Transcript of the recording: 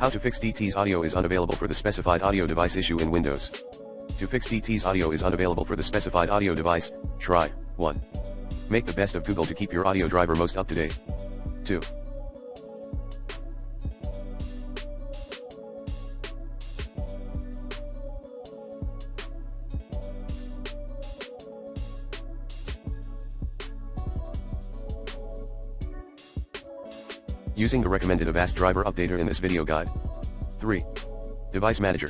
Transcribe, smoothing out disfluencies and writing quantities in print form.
How to fix DTS audio is unavailable for the specified audio device issue in Windows. To fix DTS audio is unavailable for the specified audio device, try 1. Make the best of Google to keep your audio driver most up to date. 2. Using the recommended Avast driver updater in this video guide. 3. Device Manager.